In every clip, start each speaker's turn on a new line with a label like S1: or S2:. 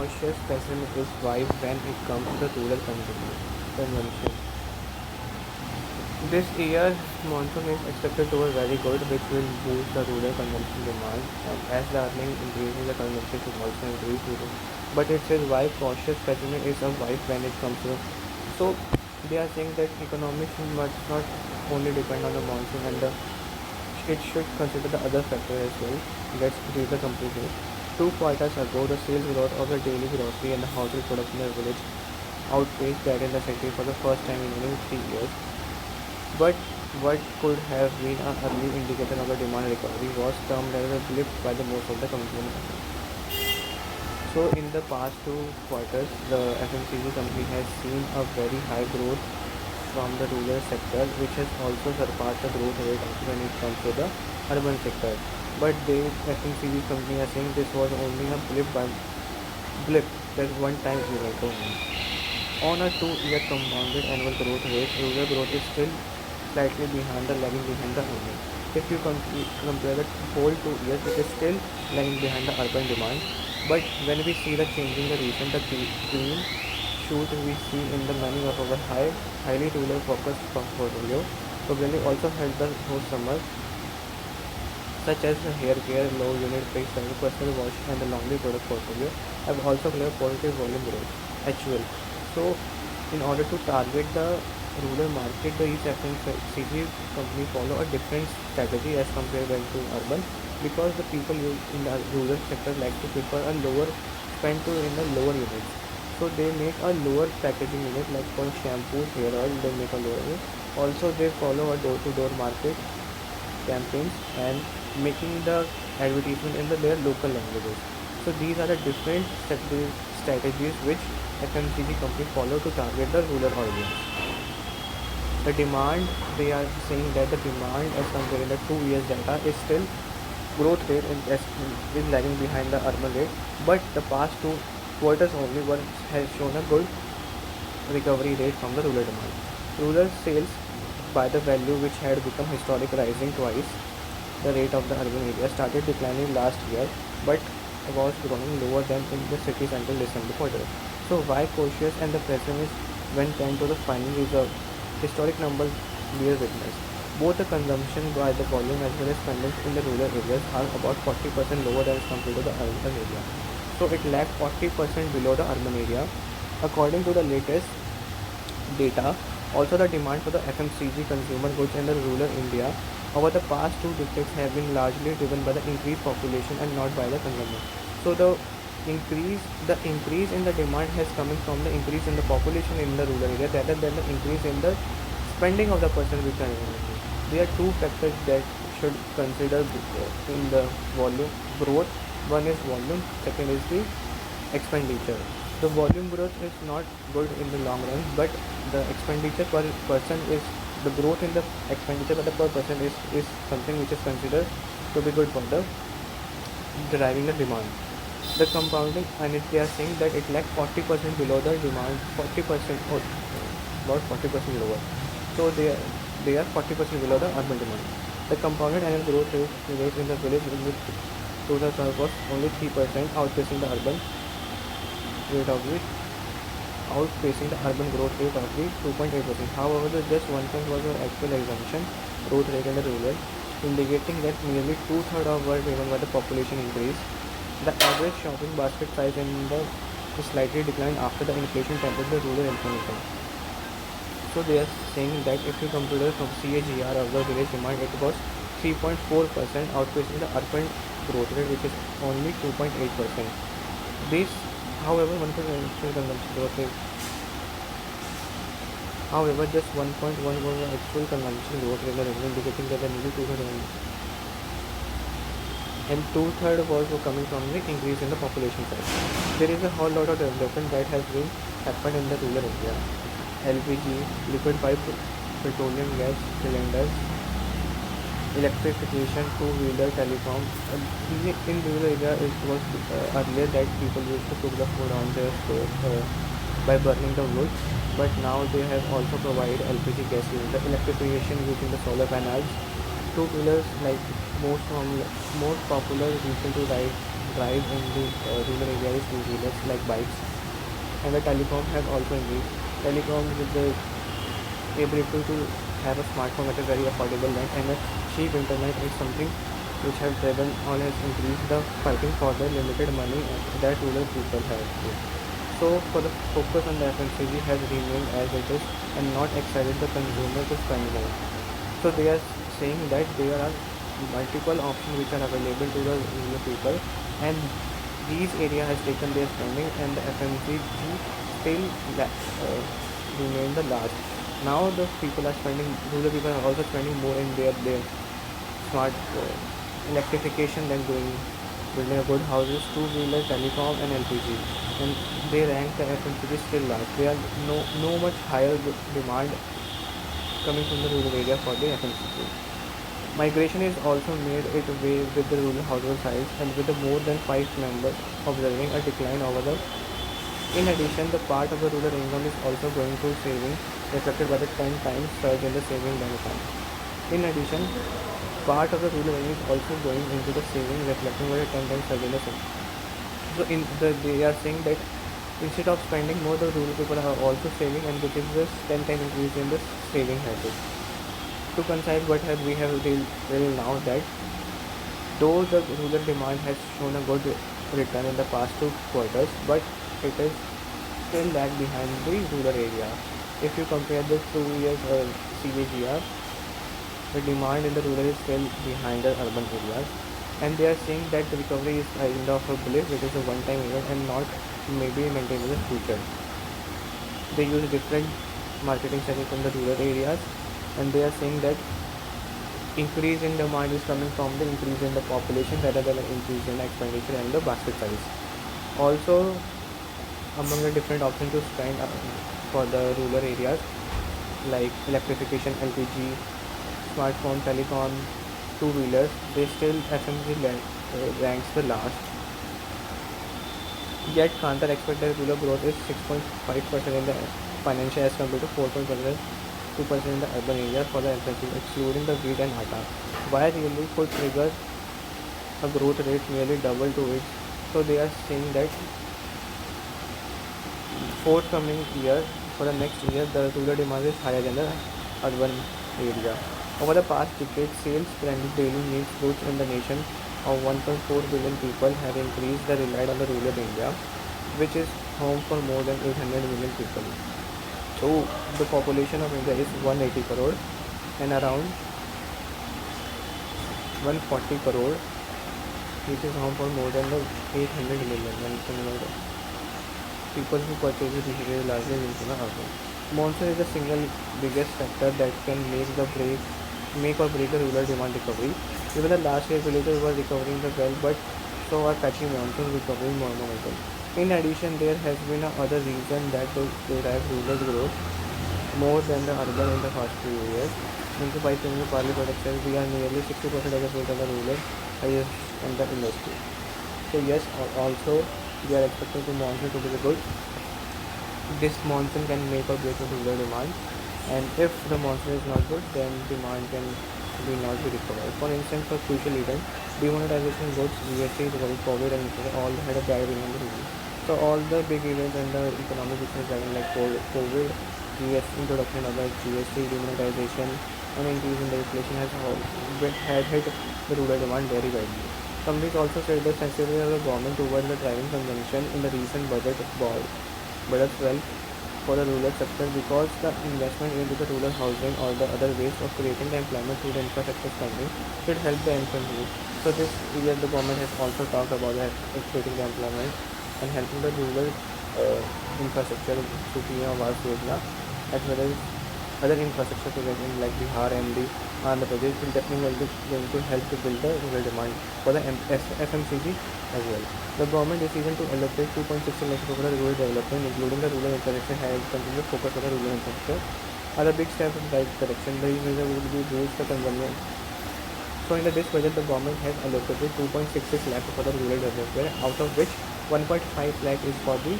S1: cautious pessimist is why when it comes to the rural consumption. This year, monsoon is expected to be very good, which will boost the rural consumption demand. And as the earning increases, the consumption should also increase. But it says why cautious pessimism is a why when it comes to. So they are saying that economy must not only depend on the monsoon and it should consider the other factor as well. Let's read the complete list. 2 quarters ago, the sales growth of the daily grocery and the household products in the village outpaced that in the city for the first time in only 3 years. But what could have been an early indicator of the demand recovery was termed as a blip by the most of the companies. So in the past 2 quarters, the FMCG company has seen a very high growth from the rural sector, which has also surpassed the growth rate when it comes to the urban sector. But the FMCG company are saying this was only a blip, that one time event only. On a 2-year compounded annual growth rate, rural growth is still slightly lagging behind the urban. If you compare the whole 2 years, it is still lagging behind the urban demand. But when we see the changing the recent the green shoot we see in the many of our highly rural focused portfolio, probably also held the whole summer, such as the hair care, low unit price, personal wash, and the laundry product portfolio have also clear positive volume growth, HUL. So, in order to target the rural market, the each FMCG company follow a different strategy as compared to urban, because the people in the rural sector like to prefer a lower spend to in the lower units. So they make a lower packaging unit, like for shampoo, hair oil, they make a lower unit. Also, they follow a door-to-door market campaigns and making the advertisement in their local languages. So these are the different strategies which FMCG company follow to target the rural audience. The demand, they are saying that the demand as compared to the 2 years data is still growth rate is lagging behind the urban rate, but the past 2 quarters only has shown a good recovery rate from the rural demand. Rural sales by the value, which had become historic, rising twice the rate of the urban area, started declining last year, but was growing lower than in the cities until December quarter. So why cautious and the pessimist when came to the final result? Historic numbers bear witness. Both the consumption by the volume as well as spending in the rural areas are about 40% lower than compared to the urban area. So it lagged 40% below the urban area. According to the latest data, also the demand for the FMCG consumer goods in the rural India over the past 2 decades have been largely driven by the increased population and not by the consumer. So the increase in the demand has coming from the increase in the population in the rural area rather than the increase in the spending of the person with the community. There are two factors that should consider in the volume growth. One is volume, second is the expenditure. The volume growth is not good in the long run, but the expenditure per person is the growth in the expenditure per person is something which is considered to be good for the driving the demand. The compounding, and they are saying that it lags 40% below the demand, 40% or about 40% lower. So they are 40% below the urban demand. The compounded annual growth rate in the village in the 2012 was only 3%, outpacing the urban rate of the outpacing the urban growth rate of the 2.8%. However, the just 1% was our actual assumption growth rate in the rural, indicating that nearly two-thirds of were driven by the population increase. The average shopping basket size in the slightly declined after the inflation tempered the rural information. So they are saying that if you compare from CAGR of the village demand, it was 3.4%, outpacing the urban growth rate, which is only 2.8%. This, however, 1% consumption growth rate. However, just 1.1 was the actual consumption growth rate, indicating that the nearly two-thirds and two-thirds was coming from the increase in the population size. There is a whole lot of development that has been happened in the rural area. LPG, liquid pipe, petroleum gas cylinders, electrification, two-wheeler, telecom. In rural area, it was earlier that people used to cook the food on their stove by burning the wood, but now they have also provided LPG gas cylinder, electrification using the solar panels, two-wheelers like most popular vehicle to ride drive in the rural area is two-wheelers like bikes, and the telecom has also increased. Telecom with the ability to have a smartphone at a very affordable rent and a cheap internet is something which have driven or has increased the fighting for the limited money that rural people have to. So for the focus on the FMCG has remained as it is and not excited the consumer to spend more. So they are saying that there are multiple options which are available to the rural people, and these area has taken their spending and the FMCG still remain the last. Now the people are spending, rural people are also spending more in their smart electrification than doing building a good houses, two-wheeler, telecom and LPG. And they rank the FMCG still last. There are no much higher demand coming from the rural area for the FMCG. Migration is also made it way with the rural household size and with the more than 5 members observing a decline over the. In addition, the part of the rural income is also going to saving, reflected by the 10 times surge in the saving bank account. In addition, part of the rural income is also going into the saving, reflecting by the 10 times surge in the saving. So they are saying that instead of spending more, the rural people are also saving, and which is the 10 times increase in the saving habit. To concise what we have till now, that though the rural demand has shown a good return in the past 2 quarters, but it is still lag behind the rural area. If you compare the 2 years CAGR, the demand in the rural is still behind the urban areas, and they are saying that the recovery is kind of a blip, which is a one-time event and not maybe maintained in the future. They use different marketing techniques in the rural areas, and they are saying that increase in demand is coming from the increase in the population rather than an increase in expenditure and the basket size. Also, among the different options to spend for the rural areas like electrification, LPG, smartphone, telecom, two-wheelers, they still FMCG ranks the last. Yet Kantar expected rural growth is 6.5% in the financial as compared to 4.2% in the urban area for the FMCG, excluding the wheat and atta. Why really could trigger a growth rate nearly double to it? So they are saying that forthcoming year, for the next year, the rural demand is higher than the urban area. Over the past decade, sales branded daily needs goods in the nation of 1.4 billion people have increased the relied on the rural India, which is home for more than 800 million people. So the population of India is 180 crore and around 140 crore, which is home for more than the 800 million people who purchase it largely into the urban. Monsoon is the single biggest factor that can make or break the rural demand recovery. Even the last year villagers were recovering the well, but so are patchy monsoon recovering more momentum. In addition, there has been another reason that they drive rural growth more than the urban in the past few years. Into by changing Parley products, we are nearly 60% of the food in the rural highest in the industry. So yes, also we are expecting the monsoon to be good. This monsoon can make or break the rural demand, and if the monsoon is not good, then demand can be not be recovered. For instance, for crucial event, demonetization goods, GST, COVID, and all had a bad impact on the rural. So all the big events and the economic business driving like COVID, GST introduction of the GST, demonetization, and increase in the inflation had hit the rural demand very badly. Companies also said the sensitivity of the government towards the driving consumption in the recent budget board as well for the rural sector, because the investment into the rural housing or the other ways of creating the employment through the infrastructure spending should help the infantry. So this year the government has also talked about that creating the employment and helping the rural infrastructure through PM Awas Yojana, as well as other infrastructure projects in like Bihar and the Andhra Pradesh will definitely going to help to build the rural demand for the FMCG as well. The government decision to allocate 2.6 lakh for the rural development, including the rural infrastructure, has continued focus on the rural infrastructure, are a big step in the right direction. These measures will be boost the consumption. So in this budget, the government has allocated 2.66 lakh for the rural development, out of which 1.5 lakh is for the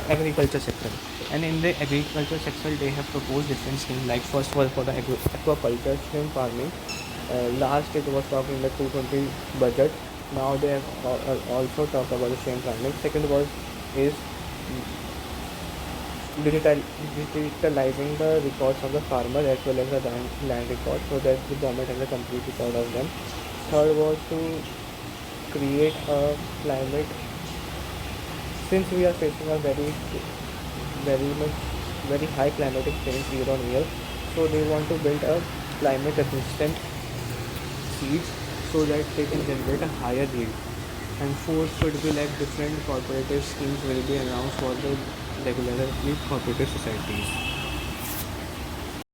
S1: agriculture sector. And in the agriculture sector, they have proposed different schemes. Like first was for the aquaculture, shrimp farming. Last it was talking in the 220 budget. Now they have also talked about the same planning. Second was is digital, digitalizing the records of the farmer as well as the land records so that the government has a complete record of them. Third was to create a climate, since we are facing a very much very high climatic change year on year, so they want to build a climate resistant seeds so that they can generate a higher yield. And fourth should be like different corporative schemes will be announced for the regularly cooperative societies.